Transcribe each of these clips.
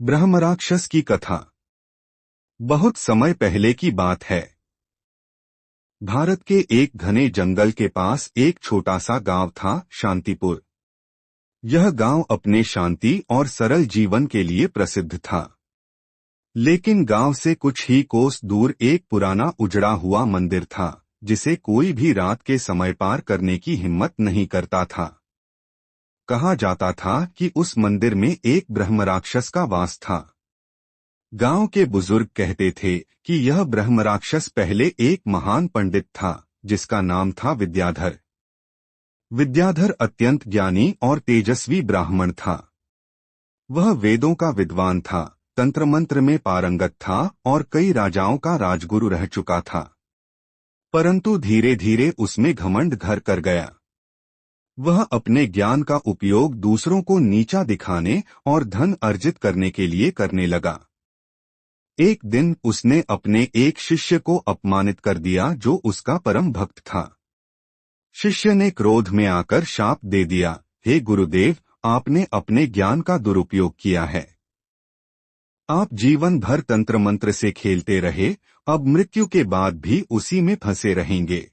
ब्रह्मराक्षस की कथा। बहुत समय पहले की बात है। भारत के एक घने जंगल के पास एक छोटा सा गांव था, शांतिपुर। यह गांव अपने शांति और सरल जीवन के लिए प्रसिद्ध था। लेकिन गांव से कुछ ही कोस दूर एक पुराना उजड़ा हुआ मंदिर था, जिसे कोई भी रात के समय पार करने की हिम्मत नहीं करता था। कहा जाता था कि उस मंदिर में एक ब्रह्मराक्षस का वास था। गांव के बुजुर्ग कहते थे कि यह ब्रह्मराक्षस पहले एक महान पंडित था, जिसका नाम था विद्याधर। विद्याधर अत्यंत ज्ञानी और तेजस्वी ब्राह्मण था। वह वेदों का विद्वान था, तंत्र मंत्र में पारंगत था और कई राजाओं का राजगुरु रह चुका था। परंतु धीरे धीरे उसमें घमंड घर कर गया। वह अपने ज्ञान का उपयोग दूसरों को नीचा दिखाने और धन अर्जित करने के लिए करने लगा। एक दिन उसने अपने एक शिष्य को अपमानित कर दिया, जो उसका परम भक्त था। शिष्य ने क्रोध में आकर शाप दे दिया, हे गुरुदेव, आपने अपने ज्ञान का दुरुपयोग किया है। आप जीवन भर तंत्र मंत्र से खेलते रहे, अब मृत्यु के बाद भी उसी में फंसे रहेंगे।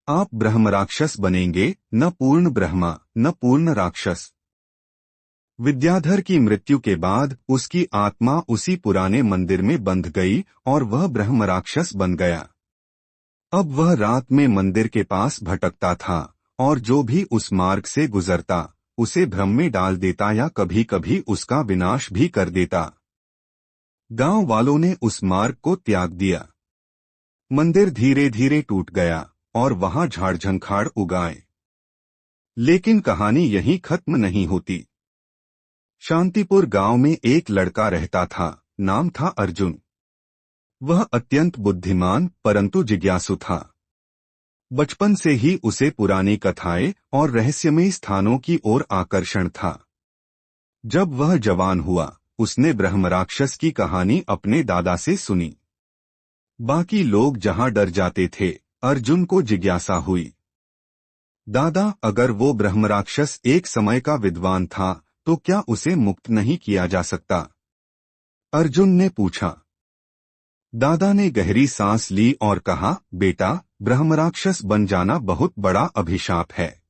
आप ब्रह्मराक्षस बनेंगे, न पूर्ण ब्रह्मा न पूर्ण राक्षस। विद्याधर की मृत्यु के बाद उसकी आत्मा उसी पुराने मंदिर में बंध गई और वह ब्रह्मराक्षस बन गया। अब वह रात में मंदिर के पास भटकता था और जो भी उस मार्ग से गुजरता उसे भ्रम में डाल देता या कभी कभी उसका विनाश भी कर देता। गांव वालों ने उस मार्ग को त्याग दिया। मंदिर धीरे धीरे टूट गया और वहां झाड़ झंखाड़ उगाए। लेकिन कहानी यहीं खत्म नहीं होती। शांतिपुर गांव में एक लड़का रहता था, नाम था अर्जुन। वह अत्यंत बुद्धिमान परंतु जिज्ञासु था। बचपन से ही उसे पुरानी कथाएं और रहस्यमयी स्थानों की ओर आकर्षण था। जब वह जवान हुआ, उसने ब्रह्मराक्षस की कहानी अपने दादा से सुनी। बाकी लोग जहां डर जाते थे, अर्जुन को जिज्ञासा हुई, दादा, अगर वो ब्रह्मराक्षस एक समय का विद्वान था तो क्या उसे मुक्त नहीं किया जा सकता? अर्जुन ने पूछा। दादा ने गहरी सांस ली और कहा, बेटा, ब्रह्मराक्षस बन जाना बहुत बड़ा अभिशाप है।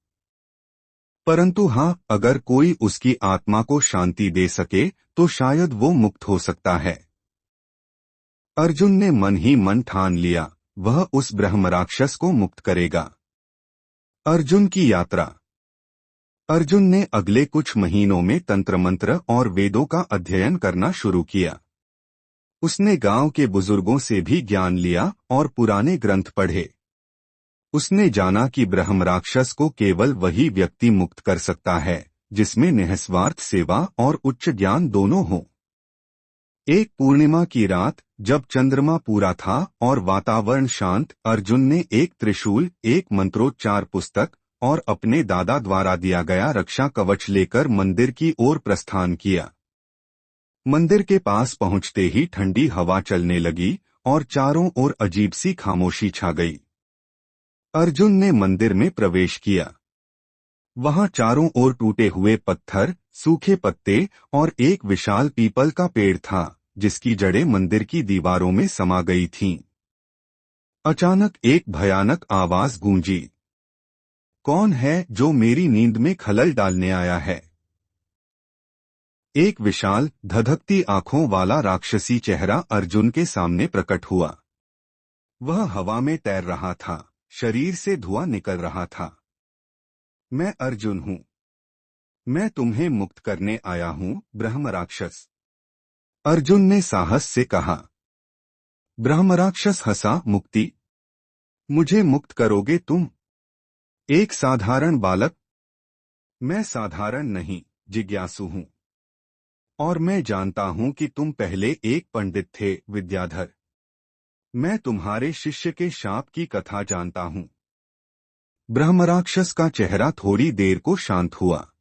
परंतु हाँ, अगर कोई उसकी आत्मा को शांति दे सके तो शायद वो मुक्त हो सकता है। अर्जुन ने मन ही मन ठान लिया, वह उस ब्रह्मराक्षस को मुक्त करेगा। अर्जुन की यात्रा। अर्जुन ने अगले कुछ महीनों में तंत्र मंत्र और वेदों का अध्ययन करना शुरू किया। उसने गांव के बुजुर्गों से भी ज्ञान लिया और पुराने ग्रंथ पढ़े। उसने जाना कि ब्रह्मराक्षस को केवल वही व्यक्ति मुक्त कर सकता है जिसमें निस्वार्थ सेवा और उच्च ज्ञान दोनों हों। एक पूर्णिमा की रात, जब चंद्रमा पूरा था और वातावरण शांत, अर्जुन ने एक त्रिशूल, एक मंत्रोच्चार पुस्तक और अपने दादा द्वारा दिया गया रक्षा कवच लेकर मंदिर की ओर प्रस्थान किया। मंदिर के पास पहुंचते ही ठंडी हवा चलने लगी और चारों ओर अजीब सी खामोशी छा गई। अर्जुन ने मंदिर में प्रवेश किया। वहां चारों ओर टूटे हुए पत्थर, सूखे पत्ते और एक विशाल पीपल का पेड़ था, जिसकी जड़ें मंदिर की दीवारों में समा गई थीं। अचानक एक भयानक आवाज गूंजी, कौन है जो मेरी नींद में खलल डालने आया है? एक विशाल, धधकती आंखों वाला राक्षसी चेहरा अर्जुन के सामने प्रकट हुआ। वह हवा में तैर रहा था, शरीर से धुआं निकल रहा था। मैं अर्जुन हूं। मैं तुम्हें मुक्त करने आया हूं, ब्रह्मराक्षस। अर्जुन ने साहस से कहा। ब्रह्मराक्षस हंसा, मुक्ति? मुझे मुक्त करोगे तुम? एक साधारण बालक? मैं साधारण नहीं, जिज्ञासु हूं। और मैं जानता हूं कि तुम पहले एक पंडित थे, विद्याधर। मैं तुम्हारे शिष्य के शाप की कथा जानता हूं। ब्रह्मराक्षस का चेहरा थोड़ी देर को शांत हुआ।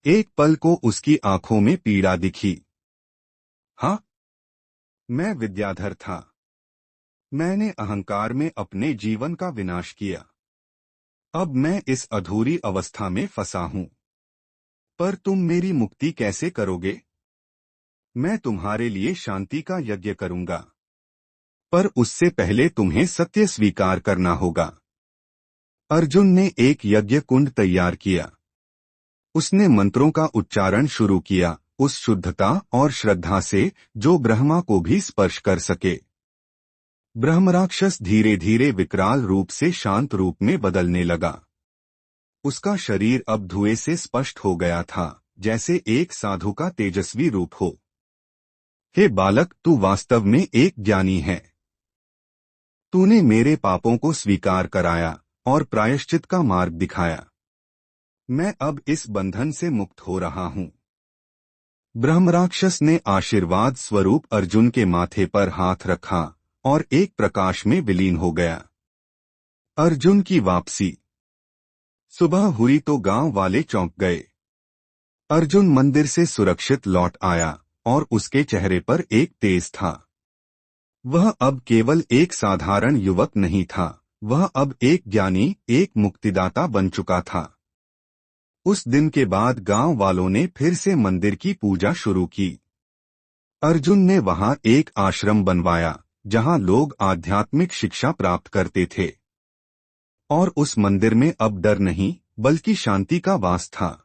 एक पल को उसकी आंखों में पीड़ा दिखी। हाँ, मैं विद्याधर था। मैंने अहंकार में अपने जीवन का विनाश किया। अब मैं इस अधूरी अवस्था में फंसा हूं। पर तुम मेरी मुक्ति कैसे करोगे? मैं तुम्हारे लिए शांति का यज्ञ करूंगा, पर उससे पहले तुम्हें सत्य स्वीकार करना होगा। अर्जुन ने एक यज्ञ कुंड तैयार किया। उसने मंत्रों का उच्चारण शुरू किया, उस शुद्धता और श्रद्धा से जो ब्रह्मा को भी स्पर्श कर सके। ब्रह्मराक्षस धीरे धीरे विकराल रूप से शांत रूप में बदलने लगा। उसका शरीर अब धुएं से स्पष्ट हो गया था, जैसे एक साधु का तेजस्वी रूप हो। हे बालक, तू वास्तव में एक ज्ञानी है। तूने मेरे पापों को स्वीकार कराया और प्रायश्चित का मार्ग दिखाया। मैं अब इस बंधन से मुक्त हो रहा हूँ। ब्रह्मराक्षस ने आशीर्वाद स्वरूप अर्जुन के माथे पर हाथ रखा और एक प्रकाश में विलीन हो गया। अर्जुन की वापसी। सुबह हुई तो गांव वाले चौंक गए। अर्जुन मंदिर से सुरक्षित लौट आया और उसके चेहरे पर एक तेज था। वह अब केवल एक साधारण युवक नहीं था, वह अब एक ज्ञानी, एक मुक्तिदाता बन चुका था। उस दिन के बाद गांव वालों ने फिर से मंदिर की पूजा शुरू की। अर्जुन ने वहां एक आश्रम बनवाया जहां लोग आध्यात्मिक शिक्षा प्राप्त करते थे। और उस मंदिर में अब डर नहीं, बल्कि शांति का वास था।